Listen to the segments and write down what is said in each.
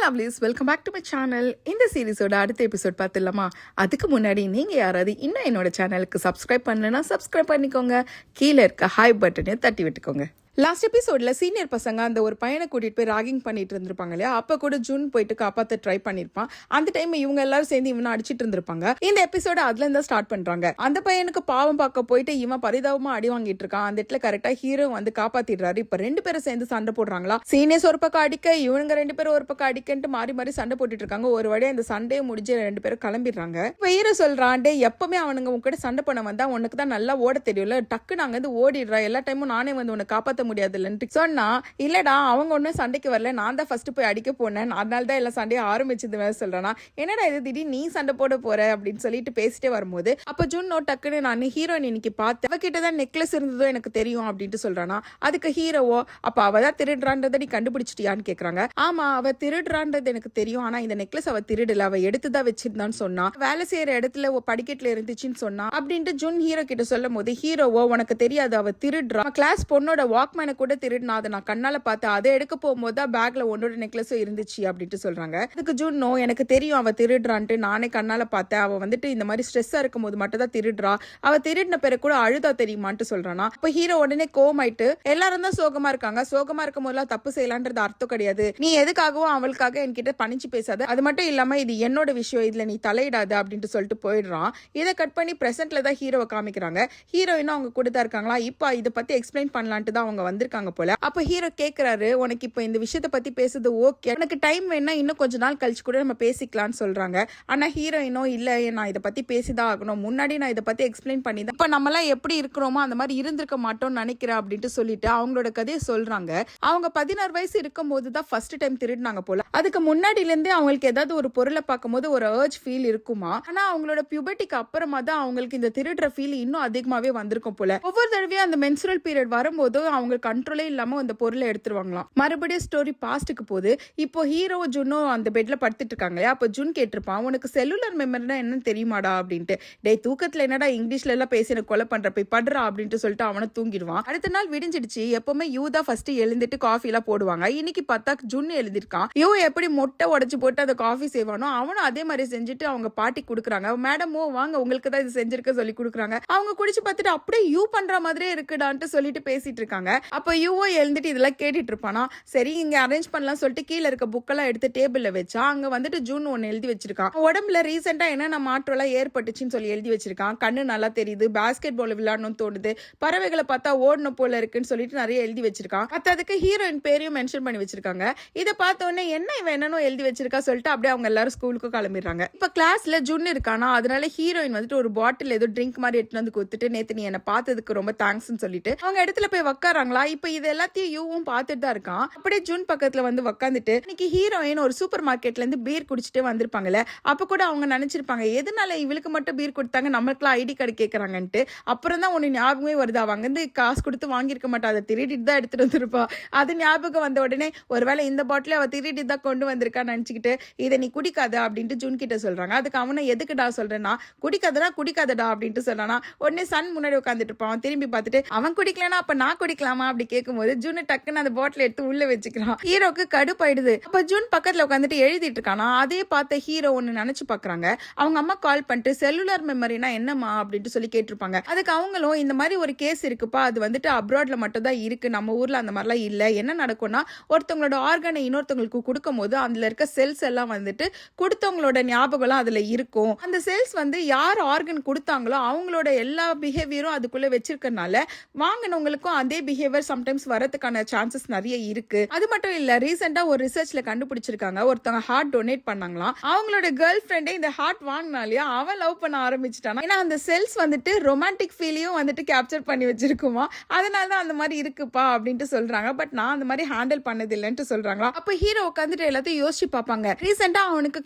Lovelies, welcome back to my channel. இந்த சீரிஸோட அடுத்த எபிசோட் பார்த்துடலாமா? அதுக்கு முன்னாடி நீங்கள் யாராவது இன்னும் என்னோட சேனலுக்கு சப்ஸ்கிரைப் பண்ணலன்னா சப்ஸ்கிரைப் பண்ணிக்கோங்க. கீழே இருக்க ஹாய் பட்டனையும் தட்டி விட்டுக்கோங்க. லாஸ்ட் எபிசோட்ல சீனியர் பசங்க அந்த ஒரு பையனை கூட்டிட்டு போய் ராகிங் பண்ணிட்டு இருந்திருப்பாங்க இல்லையா? அப்ப கூட ஜூன் போயிட்டு காப்பாற்ற ட்ரை பண்ணிருப்பான். அந்த டைம் இவங்க எல்லாரும் சேர்ந்து இவனை அடிச்சிட்டு இருந்திருப்பாங்க. இந்த எபிசோட அதுல இருந்தா ஸ்டார்ட் பண்றாங்க. அந்த பையனுக்கு பாவம் பார்க்க போயிட்டு இவன் பரிதாபமா அடி வாங்கிட்டு இருக்கான். அந்த இடத்துல கரெக்டா ஹீரோ வந்து காப்பாத்திடுறாரு. இப்ப ரெண்டு பேரும் சேர்ந்து சண்டை போடுறாங்களா? சீனியர்ஸ் ஒரு பக்கம் அடிக்க, இவங்க ரெண்டு பேரும் ஒரு பக்கம் அடிக்கன்ட்டு மாறி மாறி சண்டை போட்டுட்டு இருக்காங்க. ஒரு வழியா அந்த சண்டையை முடிஞ்சு ரெண்டு பேரும் கிளம்பிடுறாங்க. இப்ப ஹீரோ சொல்றான், டே எப்பவுமே அவனுங்க உங்ககிட்ட சண்டை பண்ண வந்தா உனக்கு தான் நல்லா ஓட தெரியும்ல, டக்கு நாங்க வந்து ஓடிடுறா, எல்லா டைமும் நானே வந்து உன்னை காப்பாற்ற முடியாது இல்லைன்னு சொன்னா, இல்லடா அவங்க ஒன்னும் சண்டைக்கு வரல, நான் தான் ஃபர்ஸ்ட் போய் அடிக்க போனேன், அதனால தான் எல்லாம் சண்டையை ஆரம்பிச்சது வேற சொல்றானா. என்னடா இது திடீர்னு நீ சண்டை போட போற அப்படின்னு சொல்லிட்டு பேசிட்டே வரும்போது அப்ப ஜூன் டக்குன்னு நான் ஹீரோயின் இன்னைக்கு பார்த்தேன், அவகிட்ட தான் நெக்லஸ் இருந்ததோ எனக்கு தெரியும் அப்படின்ட்டு சொல்றானா. அதுக்கு ஹீரோவோ, அப்ப அவ தான் திருடுறான்றதை நீ கண்டுபிடிச்சிட்டியான்னு கேக்குறாங்க. ஆமா, அவ திருடுறான்றது எனக்கு தெரியும், ஆனா இந்த நெக்லஸ் அவ திருடல, அவ எடுத்துதான் வச்சிருந்தான்னு சொன்னா, வேலை செய்யற இடத்துல படிக்கட்டுல இருந்துச்சுன்னு சொன்னா அப்படின்ட்டு ஜூன் ஹீரோ கிட்ட சொல்லும் போது ஹீரோவோ, உனக்கு தெரியாது அவ திருடுறா, கிளாஸ் பொண்ணோட வாக்மேனை கூட திருடுனா, அதை நான் கண்ணால பார்த்தேன், அதை எடுக்க போகும்போது தான் பேக்ல உன்னோட நெக்லஸும் இருந்துச்சு அப்படின்ட்டு சொல்றாங்க. அதுக்கு ஜூன், நோ எனக்கு தெரியும் அவ திருடுறான்ட்டு, நானே கண்ணால பார்த்தேன், அவ வந்துட்டு இந்த மாதிரி ஸ்ட்ரெஸ்ஸா இருக்கும் போது மட்டும் தான் திருடுறா, அவ திருடின பிறகு கூட அழுதா தெரியுமான்ட்டு சொல்றானா. இப்ப ஹீரோ உடனே கோமாயிட்டு, எல்லாரும் தான் சோகமா இருக்காங்க, சோகமா இருக்கும் போதெல்லாம் தப்பு செய்யலான்றது அர்த்தம் கிடையாது, நீ எதுக்காகவும் அவளுக்காக என்கிட்ட பணிச்சு பேசாத, அது மட்டும் இல்லாம இது என்னோட விஷயம், இதுல நீ தலையிடாத அப்படின்ட்டு சொல்லிட்டு போயிடுறான். இதை கட் பண்ணி பிரசன்ட்ல தான் ஹீரோவை காமிக்கிறாங்க. ஹீரோயினும் அவங்க கூட தான் இருக்காங்களா. இப்ப இதை பத்தி எக்ஸ்பிளைன் பண்ணலான்ட்டு தான் அவங்க வந்திருக்காங்க போல. அப்ப ஹீரோ கேக்குறாரு, உனக்கு இப்ப இந்த விஷயத்த பத்தி பேசுறது ஓகே, எனக்கு டைம் வேணா இன்னும் கொஞ்ச நாள் கழிச்சு கூட நம்ம பேசிக்கலாம்னு சொல்றாங்க. ஆனா ஹீரோயினோ, இல்ல நான் இதை பத்தி பேசிதான் ஆகணும், முன்னாடி நான் இதை பத்தி எக்ஸ்பிளைன் பண்ணி தான் இப்ப நம்ம எல்லாம் எப்படி இருக்கிறோமோ அந்த மாதிரி இருந்திருக்க மாட்டோம்னு நினைக்கிறேன் அப்படின்ட்டு சொல்லிட்டு அவங்களோட கதையை சொல்றாங்க. அவங்க 16 வயசு இருக்கும் போதுதான் ஃபர்ஸ்ட் டைம் திருடினாங்க போல. அதுக்கு முன்னாடில இருந்தே அவங்களுக்கு ஏதாவது ஒரு பொருளை பார்க்கும் போது ஒரு அர்ஜ் ஃபீல் இருக்குமா, ஆனா அவங்களோட பியூபர்ட்டிக்கு அப்புறமா தான் அவங்களுக்கு இந்த திருடுற ஃபீல் இன்னும் அதிகமாவே வந்திருக்கும் போல. ஒவ்வொரு தடவையும் அந்த மென்சுரல் பீரியட் வரும்போது அவங்க கண்ட்ரோலே இல்லாம அந்த பொருளை எடுத்துருவாங்களாம். மறுபடியும் ஸ்டோரி பாஸ்டுக்கு போகுது. இப்போ ஹீரோ ஜுன்னோ அந்த பெட்ல படுத்துட்டு இருக்காங்க. அப்ப ஜுன் கேட்டிருப்பான், உனக்கு செல்லுலர் மெமரினா என்னன்னு தெரியுமாடா அப்படின்ட்டு. டே தூக்கத்துல என்னடா இங்கிலீஷ்ல எல்லாம் பேசி எனக்கு கொலை பண்ற, போய் படுறா அப்படின்ட்டு சொல்லிட்டு அவனை தூங்கிடுவான். அடுத்த நாள் விடிஞ்சிடுச்சு. எப்பவுமே யூ தான் ஃபர்ஸ்ட் எழுந்துட்டு காஃபி எல்லாம் போடுவாங்க. இன்னைக்கு பார்த்தா ஜுன் எழுதிருக்கான். யூ எப்படி மொட்டை உடைச்சு போட்டு அந்த காஃபி செய்வானோ அவனும் அதே மாதிரி செஞ்சுட்டு அவங்க பாட்டி கொடுக்குறாங்க. மேடமோ வாங்க உங்களுக்கு தான் இது செஞ்சிருக்க சொல்லி கொடுக்குறாங்க. அவங்க குடிச்சு பார்த்துட்டு அப்படியே யூ பண்ற மாதிரியே இருக்குடான்ட்டு சொல்லிட்டு பேசிட்டு இருக்காங்க. அப்ப யூவோ எழுந்துட்டு இதெல்லாம் கேட்டுட்டு இருப்பானா. சரி இங்க அரேஞ்ச் பண்ணலாம் சொல்லிட்டு கீழே இருக்க புக்கெல்லாம் எடுத்து டேபிள்ல வச்சா அங்க வந்துட்டு ஜூன் ஒன்னு எழுதி வச்சிருக்கான். உடம்புல ரீசெண்டா என்னென்ன மாற்றம் எல்லாம் ஏற்பட்டுச்சுன்னு சொல்லி எழுதி வச்சிருக்கான். கண்ணு நல்லா தெரியுது, பாஸ்கெட் பால் விளையாடணும்னு தோணுது, பறவைகளை பார்த்தா ஓடணும் போல இருக்குன்னு சொல்லிட்டு நிறைய எழுதி வச்சிருக்கான். அதுக்கு ஹீரோயின் பேரையும் மென்ஷன் பண்ணி வச்சிருக்காங்க. இதை பார்த்த உடனே என்ன இவன் என்னன்னு எழுதி வச்சிருக்கா சொல்லிட்டு அப்படியே அவங்க எல்லாரும் ஸ்கூலுக்கு கிளம்பிடுறாங்க. இப்ப கிளாஸ்ல ஜூன் இருக்கானா, அதனால ஹீரோயின் வந்துட்டு ஒரு பாட்டில் ஏதோ ட்ரிங்க் மாதிரி எடுத்துட்டு வந்து கொடுத்துட்டு, நேத்து நீ என்ன பார்த்ததுக்கு ரொம்ப தேங்க்ஸ்ன்னு சொல்லிட்டு அவங்க இடத்துல போய் உட்காராங்களா. இப்ப இது எல்லாத்தையும் யூவும் பார்த்துட்டு தான் இருக்கான். அப்படியே ஜூன் பக்கத்துல வந்து உட்காந்துட்டு, இன்னைக்கு ஹீரோயின் ஒரு சூப்பர் மார்க்கெட்ல இருந்து பீர் குடிச்சிட்டு வந்திருப்பாங்கல்ல, அப்ப கூட அவங்க நினைச்சிருப்பாங்க எதனால இவளுக்கு மட்டும் பீர் கொடுத்தாங்க, நம்மளுக்குலாம் ஐடி கார்டு கேட்கறாங்கன்ட்டு. அப்புறம் தான் ஒன்னு ஞாபகமே வருது, அவங்க வந்து காசு கொடுத்து வாங்கியிருக்க மாட்டா, அதை திருடிட்டு தான் எடுத்துட்டு வந்திருப்பா. அது ஞாபகம் வந்த உடனே ஒருவேளை இந்த பாட்டில அவ திருடி தான் கொண்டு வந்திருக்கான்னு நினைச்சுக்கிட்டு, இதை நீ குடிக்காத அப்படின்ட்டு ஜூன் கிட்ட சொல்றாங்க. அதுக்கு அவனை எதுக்குடா சொல்றேன்னா, குடிக்காதடா அப்படின்ட்டு சொல்றானா. உடனே சன் முன்னாடி உட்காந்துட்டு இருப்பான். திரும்பி பார்த்துட்டு, அவன் குடிக்கலனா அப்ப நான் குடிக்கலாமா அப்படி கேட்கும்போது ஜூன் டக்குன்னு அந்த பாட்டில் எடுத்து உள்ள வச்சுக்கிறான். ஹீரோக்கு கடுப்பாயிடுது. அப்ப ஜூன் பக்கத்துல உட்காந்துட்டு எழுதிட்டு இருக்கானா. அதே பார்த்த ஹீரோ ஒன்னு நினைச்சு பாக்குறாங்க. அவங்க அம்மா கால் பண்ணிட்டு செல்லுலர் மெமரினா என்னமா அப்படின்ட்டு சொல்லி கேட்டிருப்பாங்க. அதுக்கு அவங்களும், இந்த மாதிரி ஒரு கேஸ் இருக்குப்பா, அது வந்துட்டு அப்ராட்ல மட்டும் தான் இருக்கு, நம்ம ஊர்ல அந்த மாதிரிலாம் இல்ல. என்ன நடக்கும்னா, ஒருத்தவங்களோட ஆர்கனை இன்னொருத்தவங்களுக்கு கொடுக்கும் போது அதுல இருக்க செல்ஸ் எல்லாம் வந்துட்டு கொடுத்தவங்களோட ஞாபகம் அதுல இருக்கும். அந்த செல்ஸ் வந்து யார் ஆர்கன் கொடுத்தாங்களோ அவங்களோட எல்லா பிஹேவியரும் அதுக்குள்ள வச்சிருக்கனால வாங்கினவங்களுக்கும் அதே பிஹேவியர் சம்டைம்ஸ் வரதுக்கான சான்சஸ் நிறைய இருக்கு. அது மட்டும் இல்ல, ரீசெண்டா ஒரு ரிசர்ச்ல கண்டுபிடிச்சிருக்காங்க, ஒருத்தவங்க ஹார்ட் டொனேட் பண்ணாங்களாம். அவங்களோட கேர்ள் ஃப்ரெண்டே இந்த ஹார்ட் வாங்கினாலே அவன் லவ் பண்ண ஆரம்பிச்சிட்டானா. ஏன்னா அந்த செல்ஸ் வந்துட்டு ரொமான்டிக் ஃபீலையும் வந்துட்டு கேப்சர் பண்ணி வச்சிருக்குமா, அதனாலதான் அந்த மாதிரி இருக்குப்பா அப்படின்ட்டு சொல்றாங்க. பட் நான் அந்த மாதிரி ஹேண்டில் பண்ணது இல்லைன்ட்டு சொல்றாங்களா. அப்ப ஹீரோ உட்காந்துட்டு எல்லாத்தையும் யோசிச்சு பார்ப்பாங்க. ரீசெண்டா அவனுக்கு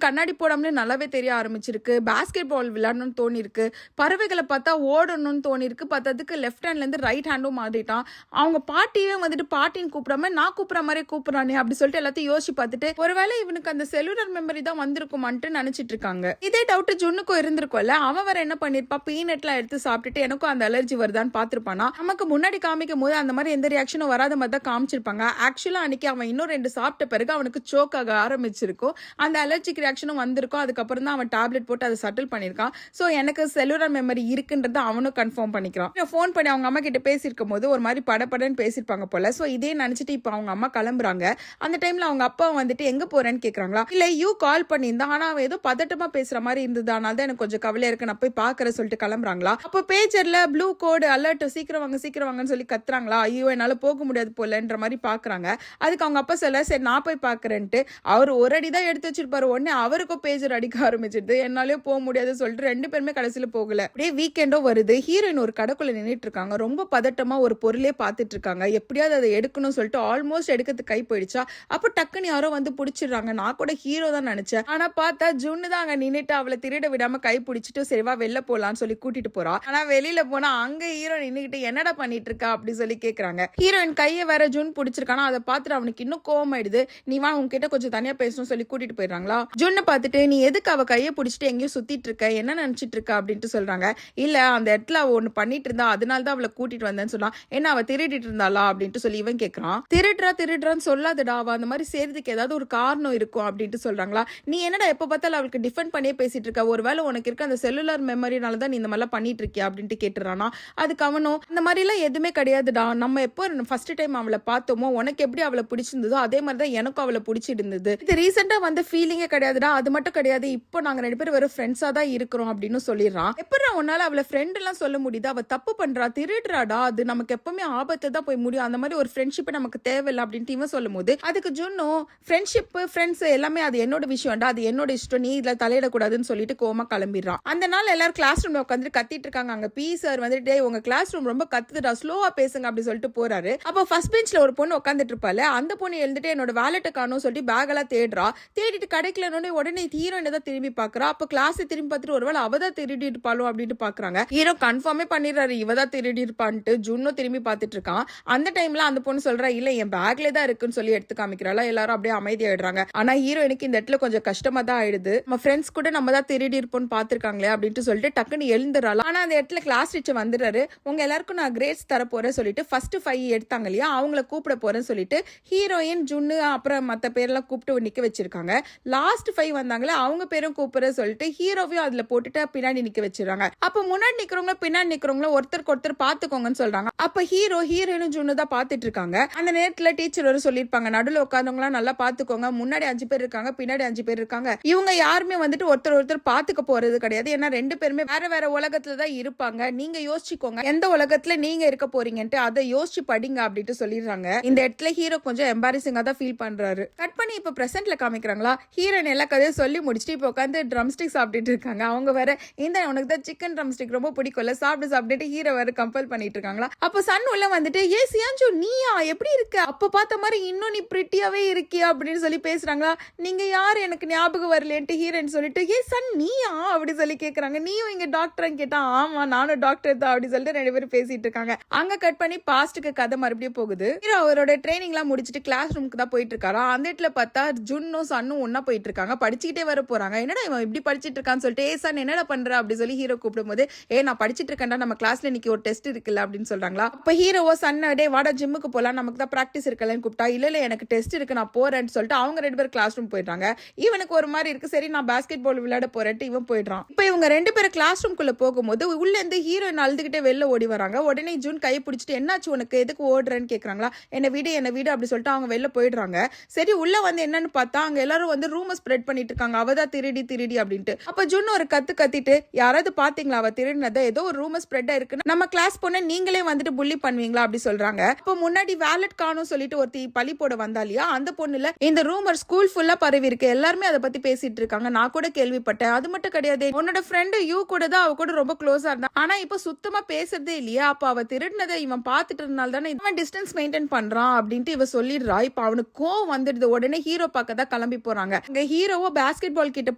கண்ணாடி போடாமலே நல்லாவே தெரிய ஆரம்பிச்சிருக்கு, பாஸ்கெட் பால் விளையாடணும்னு தோணி இருக்கு, பறவைகளை பார்த்தா ஓடணும்னு தோணி இருக்கு, பார்த்ததுக்கு லெஃப்ட் ஹேண்ட்ல இருந்து ரைட் ஹேண்டும் மாறிட்டான், அவங்க பாட்டியே வந்துட்டு பாட்டின்னு கூப்பிடாம நான் கூப்பிட்ற மாதிரி கூப்பிட்றானே அப்படி சொல்லிட்டு எல்லாத்தையும் யோசிச்சு பார்த்துட்டு ஒருவேளை இவனுக்கு அந்த செல்லுலர் மெமரி தான் வந்திருக்குமான்ட்டு நினைச்சிட்டு இருக்காங்க. இதே டவுட் ஜுன்னுக்கும் இருந்திருக்கும்ல. அவன் வேற என்ன பண்ணிருப்பா, பீனட்லாம் எடுத்து சாப்பிட்டுட்டு எனக்கும் அந்த அலர்ஜி வருதான்னு பாத்துருப்பானா. நமக்கு முன்னாடி காமிக்கும் போது அந்த மாதிரி எந்த ரியாக்ஷனும் வராத மாதிரி தான் காமிச்சிருப்பாங்க. ஆக்சுவலா அன்னைக்கு அவன் இன்னும் 2 சாப்பிட்ட பிறகு அவனுக்கு சோக் ஆக ஆரம்பிச்சிருக்கும், அந்த அலர்ஜிக் ரியாக்ஷனும் வந்திருக்கும். அதுக்கப்புறம் தான் அவன் டேப்லெட் போட்டு அதை சட்டில் பண்ணிருக்கான். சோ எனக்கு செல்லுலர் மெமரி இருக்குன்றத அவனும் கன்ஃபார்ம் பண்ணிக்கிறான். ஃபோன் பண்ணி அவங்க அம்மா கிட்ட பேசியிருக்கும் போது ஒரு மாதிரி படப்படன்னு பேசியிருப்பாங்க போல. சோ இதே நினைச்சிட்டு இப்ப அவங்க அம்மா கிளம்புறாங்க. அந்த டைம்ல அவங்க அப்பா வந்துட்டு எங்க போறேன்னு கேக்குறாங்களா. இல்ல யூ கால் பண்ணியிருந்தான், ஆனா அவன் ஏதோ பதட்டமா பேசுற மாதிரி இருந்தது, அதனால தான் எனக்கு கொஞ்சம் கவலையா இருக்கு, நான் போய் பாக்குற சொல்லிட்டு கிளம்புறாங்களா. அப்போ பேஜர்ல ப்ளூ கோடு அலர்ட் சீக்கிரம் வாங்கன்னு சொல்லி கத்துறாங்களா. ஐயோ என்னால போக முடியாது போலன்ற மாதிரி பாக்குறாங்க. அதுக்கு அவங்க அப்பா சொல்ல சரி நான் போய் பாக்குறேன்ட்டு அவர் ஒரு அடி தான் எடுத்து வச்சிருப்பாரு. உடனே அவருக்கும் பேஜர் அடிக்க ஆரம்பிச்சிருது. என்னாலயும் போக முடியாது சொல்லிட்டு 2 பேருமே கடைசியில போகல. அப்படியே வீக்கெண்டோ வருது. ஹீரோயின் ஒரு கடைக்குள்ள நின்றுட்டு இருக்காங்க. ரொம்ப பதட்டமா ஒரு பொருளே பார்த்துட்டு இருக்காங்க. எப்படியாவது அதை எடுக்கணும் சொல்லிட்டு ஆல்மோஸ்ட் எடுக்கிறதுக்கு கை போயிடுச்சா. அப்போ டக்குன்னு யாரோ வந்து பிடிச்சிடுறாங்க. நான் கூட ஹீரோ தான் நினைச்சேன். ஆனா பார்த்தா ஜுன்னு தான் அங்க நின்னுட்டு அவளை திருட விடாம கை பிடிச்சிட்டு சரிவா வெளில போலான்னு சொல்லி கூட்டிட்டு போறா. ஆனா வெளியில போனா அங்க ஹீரோ நின்னுகிட்டு என்னடா பண்ணிட்டு இருக்கா அப்படி சொல்லி கேக்குறாங்க. ஹீரோயின் கையை வேற ஜுன் பிடிச்சிருக்கானா. அதை பார்த்துட்டு அவனுக்கு இன்னும் கோவம் ஆயிடுது. நீ வா உன்கிட்ட கொஞ்சம் தனியா பேசணும் சொல்லி கூட்டிட்டு போயிடுறாங்களா. ஜுன்னை பார்த்துட்டு நீ எதுக்கு அவ கையை பிடிச்சிட்டு எங்கேயும் சுத்திட்டு இருக்க, என்ன நினைச்சிட்டு இருக்க அப்படின்ட்டு சொல்றாங்க. இல்ல அந்த இடத்துல அவ ஒண்ணு பண்ணிட்டு இருந்தா, அதனால தான் அவளை கூட்டிட்டு வந்தேன்னு சொன்னா. என்ன அவ திருடிட்டு இருந்தாளா அப்படின்ட்டு சொல்லி இவன் கேக்குறான். திருடுறான்னு சொல்லாதடா, அவ அந்த மாதிரி செய்யறதுக்கு ஏதாவது ஒரு காரணம் இருக்கும் அப்படின்ட்டு சொல்றாங்களா. நீ என்னடா எப்ப பார்த்தாலும் அவளுக்கு டிஃபெண்ட் பண்ணியே பேசிட்டு இருக்க, ஒருவேளை உனக்கு இருக்க அந்த செல்லுலர் மெமரினால தான் நீ இந்த மாதிரிலாம் பண்ணிட்டு இருக்கியா அப்படின்ட்டு கேட்டுறானா. அதுக்கு அவனும் இந்த மாதிரி எல்லாம் எதுவுமே கிடையாதுடா, நம்ம எப்போ ஃபர்ஸ்ட் டைம் அவளை பார்த்தோமோ உனக்கு எப்படி அவளை பிடிச்சிருந்ததோ அதே மாதிரி தான் எனக்கும் அவளை பிடிச்சிருந்தது. இது ரீசெண்டா வந்து ஃபீலிங்கே கிடையாதுடா, அது மட்டும் கிடையாது, இப்போ நாங்க 2 பேரும் வெறும் ஃப்ரெண்ட்ஸா தான் இருக்கிறோம் அப்படின்னு சொல்லிடுறான். எப்படி உன்னால அவளை ஃப்ரெண்ட் எல்லாம் சொல்ல முடியுது, அவ தப்பு பண்றா திருடுறாடா, அது நமக்கு எப்பவுமே ஆபத்து தான் போய் முடியும், அந்த மாதிரி ஒரு ஃப்ரெண்ட்ஷிப் நமக்கு தேவையில்லை அப்படின்ட்டு இவன் சொல்லும் போது அதுக்கு ஜுன்னும் ஃப்ரெண்ட்ஷிப் ஃப்ரெண்ட்ஸ் எல்லாமே அது என்னோட விஷயம்டா, அது என்னோட இஷ்டம், நீ இதுல தலையிடக்கூடாதுன்னு சொல்லிட்டு கோமா கிளம்பிடுறான். அந்த நாள் எல்லாரும் கிளாஸ் ரூம்ல உட்காந்து கத்திட்டு இருக்காங்க. அங்க பி சார் வந்துட்டு உங்க கிளாஸ் ரூம் ரொம்ப கத்துடா, ஸ்லோவா பேசுங்க அப்படி சொல்லிட்டு போறாரு. அப்போ ஃபர்ஸ்ட் பெஞ்ச்ல ஒரு பொண்ணு உட்காந்துட்டு இருப்பால, அந்த பொண்ணு எழுந்துட்டு என்னோட வேலெட்டை காணும் சொல்லிட்டு பேக் எல்லாம் தேடுறா. தேடிட்டு கிடைக்கலன்னு உடனே ஹீரோயின் தான் திரும்பி பாக்குறா. அப்ப கிளாஸ் திரும்பி பார்த்துட்டு ஒருவேளை அவதான் திருடி இருப்பாளோ அப்படின்ட்டு பாக்குறாங்க. ஹீரோ கன்ஃபார்மே பண்ணிடுறாரு இவதான் திருடி இருப்பான்ட்டு. ஜுன்னும் திரும்பி பார்த்துட்டு இருக்கான். அந்த டைம்ல அந்த பொண்ணு சொல்றா இல்ல என் பேக்ல தான் இருக்குன்னு சொல்லி எடுத்து காமிக்கிறாளா. எல்லாரும் அப்படியே அமைதியாயிடுறாங்க. ஆனா ஹீரோயினுக்கு இந்த இடத்துல கொஞ்சம் கஷ்டமா தான் ஆயிடுது. நம்ம ஃப்ரெண்ட்ஸ் கூட நம்ம தான் திருடி இருப்போம்னு பாத்துருக்காங்களே அப்படின்ட்டு சொல்லிட்டு டக்குன்னு எழுந்துறாள். ஆனா அந்த இடத்துல கிளாஸ் டீச்சர் வந்துடுறாரு. உங்க எல்லாருக்கும் நான் கிரேட்ஸ் தர போறேன் சொல்லிட்டு ஃபர்ஸ்ட் 5 எடுத்தாங்க இல்லையா, அவங்கள கூப்பிட போறேன்னு சொல்லிட்டு ஹீரோயின் ஜுன்னு அப்புறம் மத்த பேரெல்லாம் கூப்பிட்டு நிக்க வச்சிருக்காங்க. லாஸ்ட் 5 வந்தாங்களே அவங்க பேரும் கூப்பிடுறேன்னு சொல்லிட்டு ஹீரோவையும் அதுல போட்டுட்டு பின்னாடி நிக்க வச்சிருக்காங்க. அப்ப முன்னாடி நிக்கிறவங்க பின்னாடி நிக்கிறவங்க ஒருத்தருக்கு ஒருத்தர் பாத்துக்கோங்கன்னு சொல்றாங்க. அப்ப ஹீரோயினும் ஜுன்னு தான் பாத்துட்டு இருக்காங்க. அந்த நேரத்துல டீச்சர் ஒரு சொல்லிருப்பாங்க நடுவில் உட்கார்ந்தவங்க நல்லா பாத்துக்கோங்க, முன்னாடி 5 பேர் இருக்காங்க பின்னாடி 5 பேர் இருக்காங்க, இவங்க யாருமே வந்துட்டு ஒருத்தர் பாத்துக்க போறது கிடையாது, ஏன்னா 2 பேருமே வேற உலகத்துல தான் இருப்பாங்க, நீங்க யோசிச்சுக்கோங்க எந்த உலகத்துல நீங்க இருக்க போறீங்கன்ட்டு அதை யோசிச்சு படிங்க அப்படின்ட்டு சொல்லிடுறாங்க. இந்த இடத்துல ஹீரோ கொஞ்சம் எம்பாரசிங்கா தான் ஃபீல் பண்றாரு. கட் பண்ணி இப்ப பிரசன்ட்ல காமிக்கிறாங்களா. ஹீரோயின் எல்லா கதையும் சொல்லி முடிச்சுட்டு இப்ப உட்காந்து ட்ரம் ஸ்டிக் சாப்பிட்டுட்டு இருக்காங்க. அவங்க வேற இந்த உனக்கு தான் சிக்கன் ட்ரம் ஸ்டிக் ரொம்ப பிடிக்கும்ல சாப்பிட்டு ஹீரோ வேற கம்பல் பண்ணிட்டு இருக்காங்களா. அப்ப சன் உள்ள வந்துட்டு ஏ சியாஞ்சு நீயா எப்படி இருக்க, அப்ப பார்த்த மாதிரி இன்னும் நீ பிரிட்டியாவே இருக்கியா அப்படின்னு சொல்லி பேசுறாங்களா. நீங்க யாரு எனக்கு ஞாபகம் வரலன்ட்டு ஹீரோயின் சொல்லிட்டு ஏ சன் நீயா அப்படி சொல்லி கேக்குறாங்க. நீயும் இங்க டாக்டர் கேட்டா ஆமா நானும் டாக்டர் தான் அப்படி சொல்லிட்டு 2 பேரும் பேசிட்டு இருக்காங்க. அங்க கட் பண்ணி பாஸ்டுக்கு கதை மறுபடியும் போகுது. ஹீரோ அவரோட ட்ரைனிங் எல்லாம் முடிச்சிட்டு கிளாஸ் ரூமுக்கு தான் போயிட்டு இருக்காரா. அந்த இடத்துல பார்த்தா ஜுன்னும் சன்னும் ஒன்னா போயிட்டு இருக்காங்க. படிச்சுக்கிட்டே வர போறாங்க. என்னடா இவன் இப்படி படிச்சிட்டு இருக்கான்னு சொல்லிட்டு ஏ சன் என்னடா பண்ற அப்படி சொல்லி ஹீரோ கூப்பிடும் போது நான் படிச்சிட்டு இருக்கேன்டா, நம்ம கிளாஸ்ல இன்னைக்கு ஒரு டெஸ்ட் இருக்குல்ல அப்படின்னு சொல்றாங்களா. அப்ப ஹீரோவோ சன்ன டே வாடா ஜிம்முக்கு போலாம் நமக்கு தான் பிராக்டிஸ் இருக்குல்லன்னு கூப்பிட்டா இல்ல எனக்கு டெஸ்ட் இருக்கு நான் போறேன்னு சொல்லிட்டு அவங்க 2 பேரும் கிளாஸ் ரூம் போயிடுறாங்க. இவனுக்கு ஒரு மாதிரி இருக்கு, சரி நான் பாஸ்கெட் பால் விளையாட போறேன்ட்டு இவன் போயிடுறான். இப்ப இவங்க 2 பேரும் கிளாஸ் ரூம்குள்ள போகும்போது உள்ள இருந்து ஹீரோயின் அழுதுகிட்டே வெளில ஓடி வராங்க. உடனே ஜூன் கை பிடிச்சிட்டு என்னாச்சு உனக்கு எதுக்கு ஓடுறேன்னு கேக்குறாங்களா. என்ன வீடு அப்படி சொல்லிட்டு அவங்க வெளில போயிடுறாங்க. சரி உள்ள வந்து என்னன்னு பார்த்தா அங்க எல்லாரும் வந்து ரூமர் ஸ்ப்ரெட் பண்ணிட்டு இருக்காங்க அவதான் திருடி அப்படின்ட்டு. அப்ப ஜூன் ஒரு கத்திட்டு யாராவது பாத்தீங்களா அவ திருடினதை, ஏதோ ஒரு ரூமர் ஸ்ப்ரெட் இருக்கு, நம்ம கிளாஸ் பொண்ணு நீங்களே வந்துட்டு புள்ளி பண்ணுவீங்களா அப்படி சொல்றாங்க. இப்போ முன்னாடி வேலட் காணும் சொல்லிட்டு ஒருத்தி பழி போட வந்தா இல்லையா, அந்த பொண்ணுல இந்த ரூமர் ஸ்கூல் ஃபுல்லா பரவி இருக்கு, எல்லாருமே அதை பத்தி பேசிட்டு இருக்காங்க, நான் கூட கேள்விப்பட்டேன். அது மட்டும் கிடையாது உன்னோட ஃப்ரெண்டு யூ கூட தான் அவ கூட ரொம்ப க்ளோஸா இருந்தா, ஆனா இப்ப சுத்தமா பேசுறதே இல்லையா, அப்ப அவ திருடினதை இவன் பாத்துட்டு இருந்தால தானே இவன் டிஸ்டன்ஸ் மெயின்டைன் பண்றான் அப்படின்ட்டு இவ சொல்லிடுறா. இப்ப அவனுக்கு கோவம் வந்துடுது. உடனே ஹீரோ பார்க்க தான் கிளம்பி போறாங்க. இங்க ஹீரோவோ பாஸ்கெட் பால் கிட்ட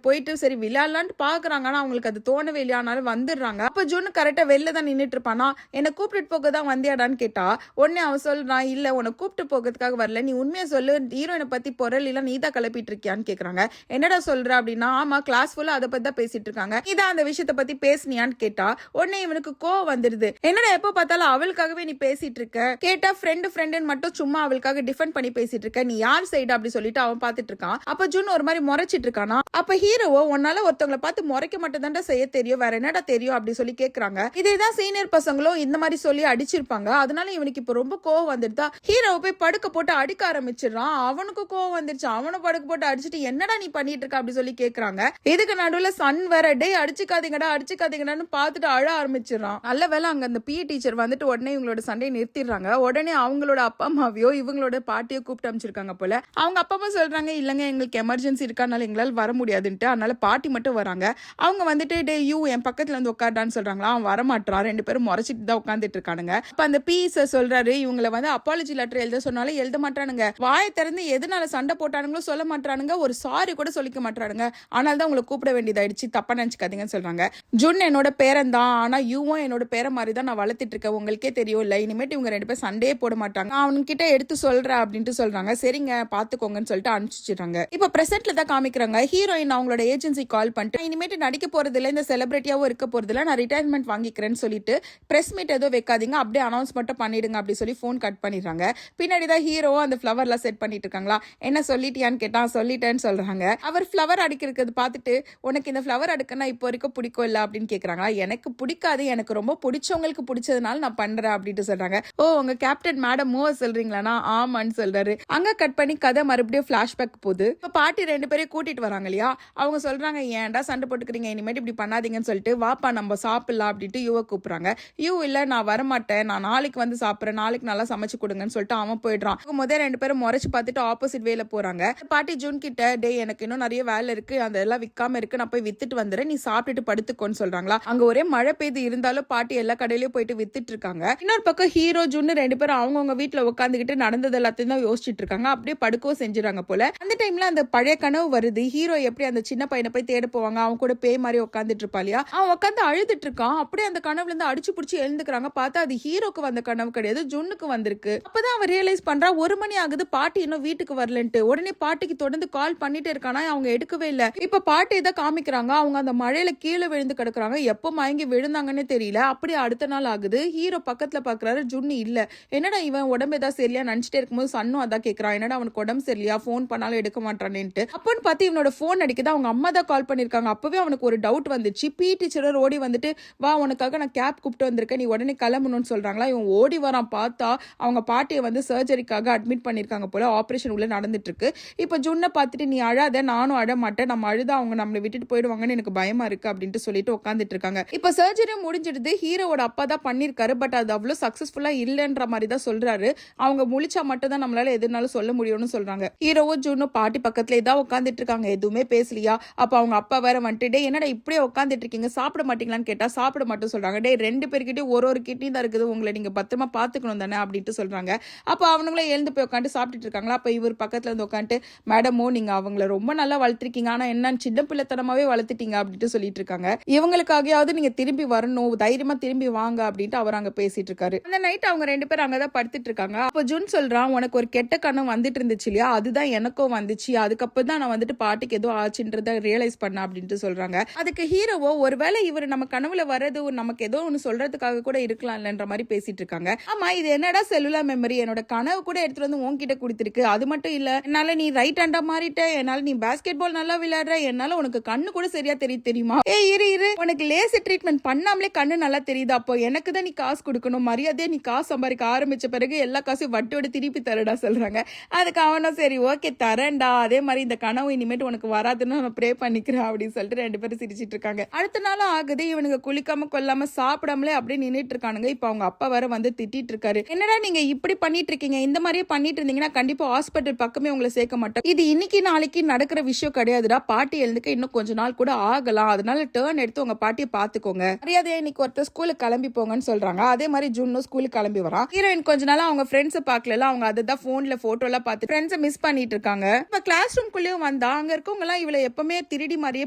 போயிட்டு சரி விளையாடலான்னு பாக்குறாங்க, ஆனா அவங்களுக்கு அது தோணவே இல்லையானாலும் வந்துடுறாங்க. அப்ப ஜூன் கரெக்டா வெளில தான் நின்னுட்டு இருப்பானா, என்ன கூப்பிட்டு போக தான் வந்தே வந்தியாடான்னு கேட்டா உடனே அவன் சொல்றான், இல்ல உன்னை கூப்பிட்டு போகிறதுக்காக வரல, நீ உண்மையை சொல்லு, ஹீரோயினை பத்தி பொருள் இல்ல நீ தான் கிளப்பிட்டு இருக்கியான்னு கேக்குறாங்க. என்னடா சொல்ற அப்படின்னா, ஆமா கிளாஸ் ஃபுல்லா அதை பத்தி தான் பேசிட்டு இருக்காங்க, நீதான் அந்த விஷயத்தை பத்தி பேசுனியான்னு கேட்டா உடனே இவனுக்கு கோவம் வந்துருது. என்னடா எப்ப பார்த்தாலும் அவளுக்காகவே நீ பேசிட்டு இருக்க, கேட்டா ஃப்ரெண்டுன்னு மட்டும் சும்மா அவளுக்காக டிஃபெண்ட் பண்ணி பேசிட்டு இருக்க, நீ யார் சைடு அப்படி சொல்லிட்டு அவன் பாத்துட்டு இருக்கான். அப்ப ஜூன் ஒரு மாதிரி முறைச்சிட்டு இருக்கானா. அப்ப ஹீரோவோ உன்னால ஒருத்தவங்களை பார்த்து முறைக்க மட்டும் தான் செய்ய தெரியும், வேற என்னடா தெரியும் அப்படி சொல்லி கேக்குறாங்க. இதேதான் சீனியர் பசங்களும் இந்த மாதிரி சொல்லி அடிச்சிருப்பாங்க. அதனால இவனுக்கு இப்ப ரொம்ப கோவம் வந்துடுதா. ஹீரோவை போய் படுக்க போட்டு அடிக்க ஆரம்பிச்சிடறான். அவனுக்கு கோவம் வந்துருச்சு. அவனும் படுக்க போட்டு அடிச்சுட்டு என்னடா நீ பண்ணிட்டு இருக்க அப்படி சொல்லி கேக்குறாங்க. இதுக்கு நடுவுல சன் வேற டே அடிச்சுக்காதீங்கடான்னு பார்த்துட்டு அழ ஆரம்பிச்சிடறான். நல்ல வேலை அங்க அந்த பிஏ டீச்சர் வந்துட்டு உடனே இவங்களோட சண்டையை நிறுத்திடுறாங்க. உடனே அவங்களோட அப்பா அம்மாவையோ இவங்களோட பாட்டியோ கூப்பிட்டு அமைச்சிருக்காங்க போல. அவங்க அப்பா அம்மா சொல்றாங்க, இல்லங்க எங்களுக்கு எமர்ஜென்சி இருக்கனால எங்களால் வர முடியாதுன்ட்டு. அதனால பாட்டி மட்டும் வராங்க. அவங்க வந்துட்டு டே யூ என் பக்கத்துல வந்து உட்கார்டான்னு சொல்றாங்களா. அவன் வரமாட்டான். ரெண்டு பேரும் முறைச்சிட்டு தான் உட்காந்துட்டு இருக்கானுங்க. அப்ப அந்த பிஇ சார் சொல்றாரு, இவங்களை வந்து அப்பாலஜி லெட்டர் எழுத சொன்னாலும் எழுத மாட்டானுங்க, வாயை திறந்து எதனால சண்டை போட்டானுங்களோ சொல்ல மாட்டானுங்க, ஒரு சாரி கூட சொல்லிக்க மாட்டானுங்க, ஆனால் தான் உங்களை கூப்பிட வேண்டியதாயிடுச்சு, தப்பா நினைச்சுக்காதீங்கன்னு சொல்றாங்க. ஜுன் என்னோட பேரன் தான், ஆனா யூவும் என்னோட பேரை மாதிரி தான் நான் வளர்த்துட்டு இருக்கேன், உங்களுக்கே தெரியும் இல்ல, இனிமேட்டு இவங்க ரெண்டு பேரும் சண்டையே போட மாட்டாங்க, அவனுக்கிட்ட எடுத்து சொல்றேன் அப்படின்ட்டு சொல்றாங்க. சரிங்க பாத்துக்கோங்கன்னு சொல்லிட்டு அனுப்பிச்சிடுறாங்க. இப்ப பிரசன்ட்ல தான் காமிக்கிறாங்க. ஹீரோயின் அவங்களோட ஏஜென்சி கால் பண்ணிட்டு, இனிமேட்டு நடிக்க போறது இல்ல, இந்த செலிபிரிட்டியாவும் இருக்க போறது இல்ல, நான் ரிட்டையர்மெண்ட் வாங்கிக்கிறேன்னு சொல்லிட்டு பிரஸ் மீட் ஏதோ வைக்காதீங்க, அப்படியே அனௌன்ஸ் மட்டும் பண்ணிடுங்க அப்படி சொல்லி போன் கட் பண்ணிடுறாங்க. பின்னாடி தான் ஹீரோ அந்த ஃப்ளவர்லாம் செட் பண்ணிட்டு இருக்காங்களா. என்ன சொல்லிட்டியான்னு கேட்டா சொல்லிட்டேன்னு சொல்றாங்க. அவர் ஃப்ளவர் அடிக்கிறது பார்த்துட்டு, உனக்கு இந்த ஃப்ளவர் அடுக்கனா இப்போ வரைக்கும் பிடிக்கும் இல்ல அப்படின்னு கேக்குறாங்களா. எனக்கு பிடிக்காது, எனக்கு ரொம்ப பிடிச்சவங்களுக்கு பிடிச்சதுனால நான் பண்றேன் அப்படின்ட்டு சொல்றாங்க. ஓ உங்க கேப்டன் மேடம் மூவ சொல்றீங்களானா ஆமான்னு சொல்றாரு. அங்க கட் பண்ணி கதை மறுபடியும் பிளாஷ்பேக் போகுது. இப்ப பாட்டி ரெண்டு பேரையும் கூட்டிட்டு வராங்க இல்லையா. அவங்க சொல்றாங்க, ஏன்டா சண்டை போட்டுக்கிறீங்க, இனிமேட்டு இப்படி பண்ணாதீங்கன்னு சொல்லிட்டு, வாப்பா நம்ம சாப்பிடலாம் அப்படின்ட்டு யூவை கூப்பிடுறாங்க. யூ இல்ல நான் வரமாட்டேன், நான் நாளைக்கு வந்து சாப்பிடுறேன், நாளைக்கு நல்லா சமைச்சு கொடுங்கன்னு சொல்லிட்டு அவன் போயிடுறான். முதல் ரெண்டு பேரும் முறைச்சு பார்த்துட்டு ஆப்போசிட் வேல போறாங்க. பாட்டி ஜூன் கிட்ட, டே எனக்கு இன்னும் நிறைய வேலை இருக்கு, அதெல்லாம் விற்காம இருக்கு, நான் போய் வித்துட்டு வந்துடுறேன், நீ சாப்பிட்டுட்டு படுத்துக்கோன்னு சொல்றாங்களா. அங்க ஒரே மழை பெய்து இருந்தாலும் பாட்டி எல்லா கடையிலயும் போயிட்டு வித்துட்டு இருக்காங்க. இன்னொரு பக்கம் ஹீரோ ஜூன் ரெண்டு பேரும் அவங்கவுங்க வீட்டுல உட்காந்துக்கிட்டு நடந்தது எல்லாத்தையும் தான் யோசிச்சுட்டு இருக்காங்க. அப்படியே படுக்கவும் செஞ்சுறாங்க போல. அந்த டைம்ல அந்த பழைய கனவு வருது. ஹீரோ எப்படி அந்த சின்ன பையனை போய் தேட போவாங்க, அவன் கூட பேய் மாதிரி உட்காந்துட்டு இருப்பா இல்லையா, அவன் உட்காந்து அழுதுட்டு இருக்கான். அப்படியே அந்த கனவுல இருந்து அடிச்சு பிடிச்சி எழுந்துக்கிறாங்க. பார்த்தா அது ஹீரோக்கு வந்த கனவு கிடையாது, ஜுன்னுக்கு வந்திருக்கு. அப்பதான் அவன் ரியலைஸ் பண்றா, 1 மணி ஆகுது, பாட்டி இன்னும் வீட்டுக்கு வரலன்ட்டு. உடனே பாட்டிக்கு தொடர்ந்து கால் பண்ணிட்டே இருக்கானா, அவங்க எடுக்கவே இல்ல. இப்ப பாட்டி இதை காமிக்கிறாங்க, அவங்க அந்த மழையில கீழே விழுந்து கிடக்குறாங்க. எப்போ மயங்கி விழுந்தாங்கன்னு தெரியல. அப்படியே அடுத்த நாள் ஆகுது. ஹீரோ பக்கத்துல பாக்குறாரு, ஜுன்னு இல்ல. என்னடா இவன் உடம்பு ஏதாவது சரியா நினைச்சிட்டே இருக்கும்போது சன்னும் அதான் கேட்கறான், என்னடா அவனுக்கு உடம்பு சரியில்லையா, போன் பண்ணாலும் எடுக்க மாட்டானேன்ட்டு. அப்பன்னு பார்த்து இவனோட போன் அடிக்குது. அவங்க அம்மா தான் கால் பண்ணிருக்காங்க. அப்பவே அவனுக்கு ஒரு டவுட் வந்துச்சு. பி டீச்சர் ஓடி வந்துட்டு, வா உனக்காக நான் கேப் கூப்பிட்டு வந்திருக்கேன், நீ உடனே கிளம்பணும்னு சொல்றாங்களா. இவன் ஓடி வரான். பார்த்தா அவங்க பாட்டியை வந்து சர்ஜரிக்காக அட்மிட் பண்ணிருக்காங்க போல, ஆபரேஷன் உள்ள நடந்துட்டு இருக்கு. இப்ப ஜுன்னை பார்த்துட்டு, நீ அழாத, நானும் அழ மாட்டேன், நம்ம அழுதா அவங்க நம்மளை விட்டுட்டு போயிடுவாங்கன்னு எனக்கு பயமா இருக்கு அப்படின்ட்டு சொல்லிட்டு உட்காந்துட்டு இருக்காங்க. இப்ப சர்ஜரி முடிஞ்சிடுது. ஹீரோவோட அப்பா தான் பண்ணிருக்காரு. பட் அது அவ்வளவு சக்சஸ்ஃபுல்லா இல்லைன்ற மாதிரி தான் சொல்றாரு. அவங்க முழிச்சா மட்டும் தான் நம்மளால எதுனாலும் சொல்ல முடியும்னு சொல்றாங்க. ஹீரோவும் ஜுன்னும் பாட்டி பக்கத்துல தான் உட்காந்துட்டு இருக்காங்க, எதுவுமே பேசலையா. அப்ப அவங்க அப்பா வேற வந்துட்டு, என்னடா இப்படியே உட்காந்துட்டு இருக்கீங்க, சாப்பிட மாட்டீங்களான்னு கேட்டா சாப்பிட மட்டும் சொல்றாங்க. டே ரெண்டு பேர்கிட்டயும் ஒரு கிட்னி தான் இருக்குது, உங்களை நீங்க பத்திரமா பாத்துக்கணும் தானே அப்படின்ட்டு சொல்றாங்க. அப்ப அவனுங்களே எழுந்து போய் உட்காந்து சாப்பிட்டுட்டு இருக்காங்களா. அப்ப இவர் பக்கத்துல இருந்து உட்காந்துட்டு, மேடமோ நீங்க அவங்கள ரொம்ப நல்லா வளர்த்திருக்கீங்க, ஆனா என்ன சின்ன பிள்ளைத்தனமாவே வளர்த்துட்டீங்க அப்படின்ட்டு சொல்லிட்டு இருக்காங்க. இவங்களுக்காகயாவது நீங்க திரும்பி வரணும், தைரியமா திரும்பி வாங்க அப்படின்ட்டு அவர் அங்க பேசிட்டு இருக்காரு. அந்த நைட் அவங்க ரெண்டு பேரும் அங்கதான் படுத்துட்டு இருக்காங்க. அப்ப ஜுன் சொல்றான், உனக்கு ஒரு கெட்ட கனவு வந்துட்டு இருந்துச்சு இல்லையா, அதுதான் எனக்கும் வந்துச்சு, அதுக்கப்புறம் தான் நான் வந்துட்டு பாட்டிக்கு ஏதோ ஆச்சுன்றத ரியலைஸ் பண்ண அப்படின்ட்டு சொல்றாங்க. அதுக்கு ஹீரோவோ, ஒருவேளை இவர் நம்ம கனவுல வர்றது நமக்கு ஏதோ ஒன்னு சொல்றதுக்காக கூட இருக்கலாம் இல்லன்ற மாதிரி பேசிட்டு இருக்காங்க. ஆமா இது என்னடா செல்லுலர் மெமரி, என்னோட கனவு கூட எடுத்துட்டு வந்து உன்கிட்ட கொடுத்திருக்கு, அது மட்டும் இல்ல என்னால நீ ரைட் ஹேண்டா மாறிட்ட, என்னால நீ பாஸ்கெட் பால் நல்லா விளையாடுற, என்னால உனக்கு கண்ணு கூட சரியா தெரியுமா, இரு உனக்கு லேசர் ட்ரீட்மெண்ட் பண்ணாமலே கண்ணு நல்லா தெரியுது, அப்போ எனக்கு தான் நீ காசு கொடுக்கணும், மரியாதையா நீ காசு சம்பாதிக்க ஆரம்பிச்ச பிறகு எல்லா காசையும் வட்டியோட திருப்பி தரடா சொல்றாங்க. அதுக்கு அவனும் சரி ஓகே தரேன்டா, அதே மாதிரி இந்த கனவு இனிமேட்டு உனக்கு வராதுன்னு நான் ப்ரே பண்ணிக்கிறேன் அப்படின்னு சொல்லிட்டு ரெண்டு பேரும் சிரிச்சிட்டு இருக்காங்க. அடுத்த நாளும் ஆகுது. இவனுக்கு குளிக்காம கொல்லாம சாப்பிடாமலே அப்படியே நின்னுட்டு இருக்கானுங்க. இப்ப அவங்க அப்பா வேற வந்து திட்டிட்டு இருக்காரு, என்னடா நீங்க இப்படி பண்ணிட்டு இருக்கீங்க, இந்த மாதிரியே பண்ணிட்டு இருந்தீங்கன்னா கண்டிப்பா ஹாஸ்பிட்டல் பக்கமே உங்களை சேர்க்க மாட்டோம், இது இன்னைக்கு நாளைக்கு நடக்கிற விஷயம் கிடையாதுடா, பாட்டி எழுந்துக்க இன்னும் கொஞ்ச நாள் கூட ஆகலாம், அதனால டேர்ன் எடுத்து உங்க பாட்டியை பாத்துக்கோங்க, மரியாதையா இன்னைக்கு ஒருத்தர் ஸ்கூலுக்கு கிளம்பி போங்கன்னு சொல்றாங்க. அதே மாதிரி ஜூன்னும் ஸ்கூலுக்கு கிளம்பி வரான். ஹீரோயின் கொஞ்ச நாள் அவங்க ஃப்ரெண்ட்ஸை பார்க்கல, அவங்க அதுதான் போன்ல போட்டோ எல்லாம் பார்த்து ஃப்ரெண்ட்ஸை மிஸ் பண்ணிட்டு இருக்காங்க. இப்ப கிளாஸ் ரூம்குள்ளேயும் வந்தா அங்க இருக்கவங்க எல்லாம் இவளை எப்பவுமே திருடி மாதிரியே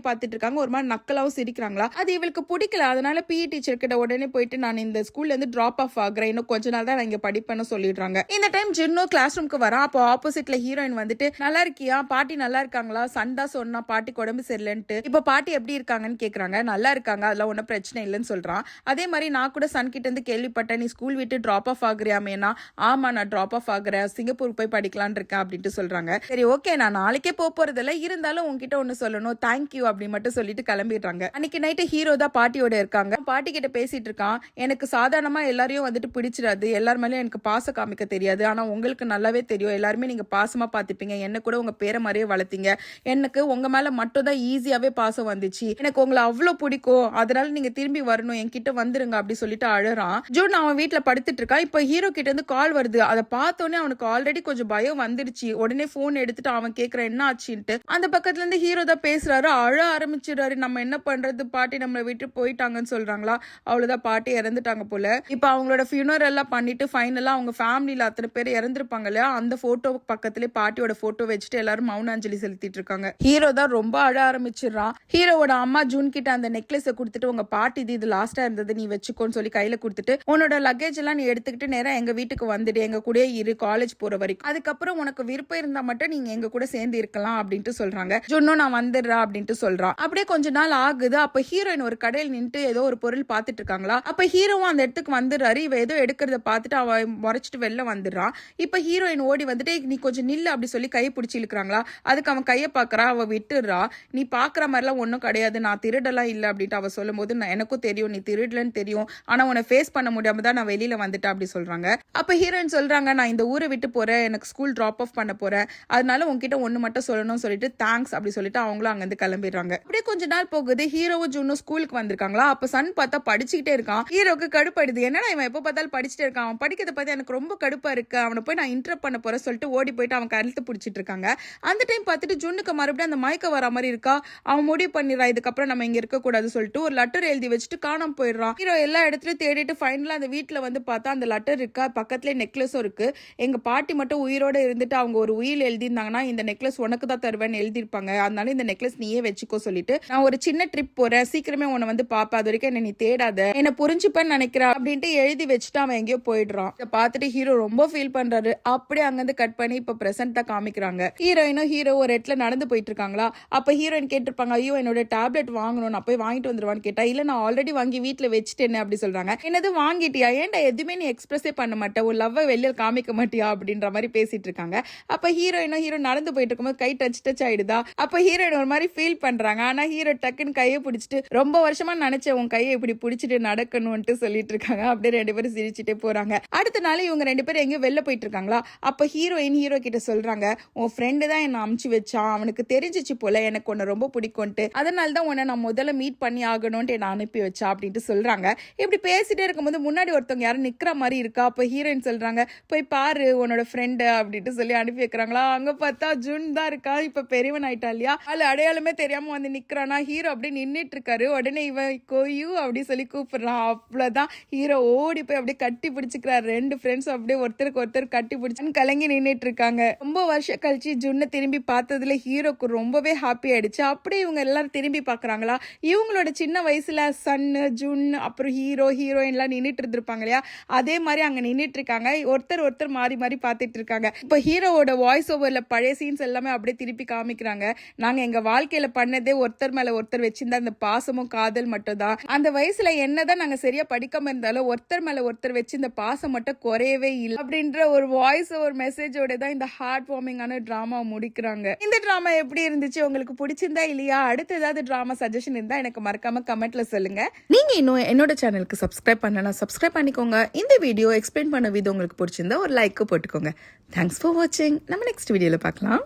பார்த்துட்டு இருக்காங்க, ஒரு மாதிரி நக்கலாவும் சிரிக்கிறாங்களா. அது இவளுக்கு பிடிக்கல. அதனால பிஇ டீச்சர் கிட்ட உடனே போயிட்டு, நான் இந்த ஸ்கூல்ல இருந்து டிராப் ஆஃப் ஆஃப் ஆகுறேன், இன்னும் கொஞ்ச நாள் தான் நான் இங்க படிப்பேன்னு சொல்லிடுறாங்க. இந்த டைம் ஜின்னு கிளாஸ் ரூம்க்கு வரா. அப்போ ஆப்போசிட்ல ஹீரோயின் வந்துட்டு நல்லா இருக்கியா, பாட்டி நல்லா இருக்காங்களா, சன் தான் சொன்னா பாட்டிக்கு உடம்பு சரியில்லைன்ட்டு. இப்போ பாட்டி எப்படி இருக்காங்கன்னு கேக்குறாங்க. நல்லா இருக்காங்க, அதெல்லாம் ஒன்றும் பிரச்சனை இல்லைன்னு சொல்றான். அதே மாதிரி நான் கூட சன் கிட்ட இருந்து கேள்விப்பட்டேன், நீ ஸ்கூல் விட்டு ட்ராப் ஆஃப் ஆகுறியாமேனா. ஆமா நான் ட்ராப் ஆஃப் ஆகுறேன், சிங்கப்பூர் போய் படிக்கலான் இருக்கேன் அப்படின்ட்டு சொல்றாங்க. சரி ஓகே, நான் நாளைக்கே போறதில்ல, இருந்தாலும் உங்ககிட்ட ஒண்ணு சொல்லணும், தேங்க்யூ அப்படி மட்டும் சொல்லிட்டு கிளம்பிடுறாங்க. அன்னைக்கு நைட்டு ஹீரோ தான் பாட்டியோட இருக்காங்க. பாட்டி கிட்ட பேசிட்டு இருக்கான். எனக்கு சாதாரணமா எல்லாரையும் வந்துட்டு பிடிச்சிடாது, எல்லார் மேலேயும் எனக்கு பாசம் காமிக்க தெரியாது, ஆனா உங்களுக்கு நல்லாவே தெரியும், எல்லாருமே நீங்க பாசமா பாத்துப்பீங்க, என்ன கூட உங்க பேரை மாதிரியே வளர்த்தீங்க, எனக்கு உங்க மேல மட்டும் தான் ஈஸியாவே பாசம் வந்துச்சு, எனக்கு உங்களை அவ்வளவு பிடிக்கும், அதனால நீங்க திரும்பி வரணும், என்கிட்ட வந்துருங்க அப்படி சொல்லிட்டு அழறான். ஜூன் அவன் வீட்டுல படுத்துட்டு இருக்கான். இப்ப ஹீரோ கிட்ட இருந்து கால் வருது. அதை பார்த்தோன்னே அவனுக்கு ஆல்ரெடி கொஞ்சம் பயம் வந்துருச்சு. உடனே போன் எடுத்துட்டு அவன் கேக்குறான் என்ன ஆச்சுன்ட்டு. அந்த பக்கத்துல இருந்து ஹீரோ தான் பேசுறாரு. அழ ஆரம்பிச்சிடுறாரு. நம்ம என்ன பண்றது, பாட்டி நம்மளை விட்டு போயிட்டாங்கன்னு சொல்றாங்களா, அவ்வளவுதான் பாட்டி இறந்துட்டாங்க போல. இப்ப அவங்களோட ஃபியூனரல் எல்லாம் பண்ணிட்டு ஃபைனலா அவங்க ஃபேமிலியில அத்தனை பேர் இறந்திருப்பாங்க இல்லையா, அந்த போட்டோ பக்கத்திலே பாட்டியோட போட்டோ வச்சுட்டு எல்லாரும் மௌனாஞ்சலி செலுத்திட்டு இருக்காங்க. ஹீரோ தான் ரொம்ப அழ ஆரம்பிச்சிடறான். ஹீரோவோட அம்மா ஜூன் கிட்ட அந்த நெக்லஸை கொடுத்துட்டு உங்க பாட்டி இது லாஸ்டா இருந்தது நீ வச்சுக்கோன்னு சொல்லி கையில கொடுத்துட்டு உன்னோட லக்கேஜ் எல்லாம் நீ எடுத்துக்கிட்டு நேரா எங்க வீட்டுக்கு வந்துடு, எங்க கூட இரு காலேஜ் போற வரைக்கும், அதுக்கப்புறம் உனக்கு விருப்பம் இருந்தா மட்டும் நீங்க எங்க கூட சேர்ந்து இருக்கலாம் அப்படின்ட்டு சொல்றாங்க. ஜுன்னும் நான் வந்துடுறா அப்படின்ட்டு சொல்றான். அப்படியே கொஞ்ச நாள் ஆகுது. அப்ப ஹீரோயின் ஒரு கடையில் நின்று ஏதோ ஒரு பொருள் பார்த்துட்டு இருக்காங்களா. அப்ப ஹீரோவும் அந்த இடத்துக்கு வந்துடுறாரு. இவ ஏதோ எடுக்கிறத பார்த்துட்டு அவ முறைச்சிட்டு வெளில வந்துடுறான். இப்ப ஹீரோயின் ஓடி வந்துட்டு நீ கொஞ்சம் நில்லு அப்படி சொல்லி கையை பிடிச்சி இழுக்கிறாங்களா. அதுக்கு அவன் கையை பாக்குறா. அவ விட்டுடுறா. நீ பாக்குற மாதிரிலாம் ஒன்னும் கிடையாது, நான் திருடலாம் இல்லை அப்படின்ட்டு அவ சொல்லும் போது எனக்கும் தெரியும் நீ திருடலன்னு தெரியும், ஆனா உன்னை ஃபேஸ் பண்ண முடியாம தான் நான் வெளியில வந்துட்டேன் அப்படி சொல்றாங்க. அப்ப ஹீரோயின் சொல்றாங்க நான் இந்த ஊரை விட்டு போறேன், எனக்கு ஸ்கூல் டிராப் ஆஃப் பண்ண போறேன், அதனால உங்ககிட்ட ஒண்ணு மட்டும் சொல்லணும்னு சொல்லிட்டு தேங்க்ஸ் அப்படி சொல்லிட்டு அவங்களும் அங்கிருந்து கிளம்பிடுறாங்க. அப்படியே கொஞ்ச நாள் போகுது. ஹீரோவும் ஜூனும் ஸ்கூலுக்கு வந்திருக்காங்களா. அப்ப சன் பார்த்தா படிச்சுக்கிட்டே இருக்கான். ஹீரோக்கு கடுப்படுது. என்னடா இவன் எப்ப பார்த்தாலும் படிச்சுட்டே இருக்கான், அவன் படிக்கிறத பார்த்து எனக்கு ரொம்ப கடுப்பா இருக்கு, அவனை போய் நான் இன்டரப்ட் பண்ண போறேன் சொல்லிட்டு ஓடி போயிட்டு அவன் கழுத்து பிடிச்சிட்டு இருக்காங்க. அந்த டைம் பார்த்துட்டு ஜூனுக்கு மறுபடியும் அந்த மயக்க வர மாதிரி இருக்கா. அவன் முடிவு பண்ணிடுறான் இதுக்கப்புறம் நம்ம இங்க இருக்க கூடாது சொல்லிட்டு ஒரு லெட்டர் எழுதி வச்சுட்டு காணாம போயிடுறான். ஹீரோ எல்லா இடத்துலயும் தேடிட்டு ஃபைனலா அந்த வீட்டுல வந்து பார்த்தா அந்த லெட்டர் இருக்கா, பக்கத்துல நெக்லஸும் இருக்கு. எங்க பாட்டி மட்டும் உயிரோட இருந்துட்டு அவங்க ஒரு உயில் எழுதியிருந்தாங்கன்னா இந்த நெக்லஸ் உனக்கு தான் தருவேன்னு எழுதிருப்பாங்க, அதனால இந்த நெக்லஸ் நீயே வச்சுக்கோ சொல்லிட்டு நான் ஒரு சின்ன ட்ரிப் போறேன், சீக்கிரமே உன்னை வந்து பாப்பா, அது வரைக்கும் என்ன நீ தேடாத, என்ன புரிஞ்சுப்பேன்னு நினைக்கிறா அப்படின்ட்டு எழுதி வச்சுட்டு அவன் எங்கேயோ போயிடுறான். இதை பார்த்துட்டு ஹீரோ ரொம்ப ஃபீல் பண்றாரு. அப்படியே அங்கிருந்து கட் பண்ணி இப்ப பிரசன்ட் தான் காமிக்கிறாங்க. ஹீரோயினும் ஹீரோ ஒரு இடத்துல நடந்து போயிட்டு இருக்காங்களா. அப்ப ஹீரோயின் கேட்டிருப்பாங்க ஐயோ என்னோட டேப்லெட் வாங்கணும், நான் போய் வாங்கிட்டு வந்துருவான்னு கேட்டா இல்ல நான் ஆல்ரெடி வாங்கி வீட்டுல வச்சுட்டேன்னு அப்படி சொல்றாங்க. என்னது வாங்கிட்டியா, ஏன்டா எதுவுமே நீ எக்ஸ்பிரஸே பண்ண மாட்டேன், ஒரு லவ் வெளியில காமிக்க மாட்டியா அப்படின்ற மாதிரி பேசிட்டு இருக்காங்க. அப்ப ஹீரோயினும் ஹீரோ நடந்து போயிட்டு இருக்கும்போது கை டச் ஆயிடுதா. அப்ப ஹீரோயின் ஒரு மாதிரி ஃபீல் பண்றாங்க. ஆனா ஹீரோ டக்குன்னு கையை பிடிச்சிட்டு ரொம்ப வருஷமா நினைச்சேன் உன் கையை இப்படி பிடிச்சிட்டு நடக்கணும்ட்டு சொல்லிட்டு இருக்காங்க. அப்படியே ரெண்டு பேரும் சிரிச்சுட்டே போறாங்க. அடுத்த நாள் இவங்க ரெண்டு பேரும் எங்கேயும் வெளில போயிட்டு இருக்காங்களா. அப்ப ஹீரோயின் ஹீரோ கிட்ட சொல்றாங்க உன் ஃப்ரெண்டு தான் என்ன அமுச்சு வச்சான், அவனுக்கு தெரிஞ்சிச்சு போல எனக்கு உன்னை ரொம்ப பிடிக்கும்ட்டு, அதனால தான் உன்னை நான் முதல்ல மீட் பண்ணி ஆகணும்ட்டு என்ன அனுப்பி வச்சா அப்படின்ட்டு சொல்றாங்க. இப்படி பேசிட்டே இருக்கும்போது முன்னாடி ஒருத்தவங்க யாரும் நிக்கிற மாதிரி இருக்கா. அப்ப ஹீரோயின் சொல்றாங்க போய் பாரு உன்னோட ஃப்ரெண்டு அப்படின்ட்டு சொல்லி அனுப்பி வைக்கிறாங்களா. அங்க பார்த்தா ஜூன் தான் இருக்கா. இப்ப பெரியவன் ஆயிட்டா இல்லையா, அது அடையாளமே தெரியாம வந்து நிக்கிறானா. ஹீரோ அப்படியே நின்னுட்டு இருக்காரு. உடனே இவன் கோயு அப்படி சொல்லி கூப்பிடுறான். அவ்வளவுதான் ஹீரோ ஓடி போய் அப்படியே கட்டி பிடிச்சிக்கிறாரு. ரெண்டு ஃப்ரெண்ட்ஸ் அப்படியே ஒருத்தருக்கு ஒருத்தர் கட்டி பிடிச்சு கலங்கி நின்னுட்டு இருக்காங்க. ரொம்ப வருஷம் கழிச்சு ஜுன்னை திரும்பி பார்த்ததுல ஹீரோக்கு ரொம்பவே ஹாப்பி ஆயிடுச்சு. அப்படியே இவங்க எல்லாரும் திரும்பி பாக்குறாங்களா. இவங்களோட சின்ன வயசுல சன்னு ஜுன் அப்புறம் ஹீரோயின் எல்லாம் நின்னுட்டு இருந்திருப்பாங்க இல்லையா, அதே மாதிரி அங்க நின்னுட்டு இருக்காங்க. ஒருத்தர் மாறி மாறி பார்த்துட்டு இருக்காங்க. இப்ப ஹீரோவோட வாய்ஸ் ஓவர்ல பழைய சீன்ஸ் எல்லாமே அப்படியே திருப்பி காமிக்கிறாங்க. நாங்க எங்க வாழ்க்கையில பண்ணதே ஒருத்தர் மேல ஒருத்தர் வச்சிருந்த அந்த பாசமும் காதல் மட்டும் தான். அந்த வயசுல என்னதான் நாங்க சரியா படிக்காம இருந்தாலும் ஒருத்தர் மேல ஒருத்தர் வச்சு இந்த பாசம் மட்டும் குறையவே இல்லை அப்படின்ற ஒரு வாய்ஸ் ஓவர் மெசேஜோட தான் இந்த ஹார்ட் வார்மிங்கான டிராமா முடிக்கிறாங்க. இந்த டிராமா எப்படி இருந்துச்சு, உங்களுக்கு பிடிச்சிருந்தா இல்லையா, அடுத்து ஏதாவது டிராமா சஜஷன் இருந்தா எனக்கு மறக்காம கமெண்ட்ல சொல்லுங்க. நீங்க இன்னும் என்னோட சேனலுக்கு சப்ஸ்கிரைப் பண்ணலாம், சப்ஸ்கிரைப் பண்ணிக்கோங்க. இந்த வீடியோ எக்ஸ்பிளைன் பண்ண விதம் உங்களுக்கு பிடிச்சிருந்தா ஒரு லைக் போட்டுக்கோங்க. தேங்க்ஸ் ஃபார் வாட்சிங். நம்ம நெக்ஸ்ட் வீடியோல பார்க்கலாம்.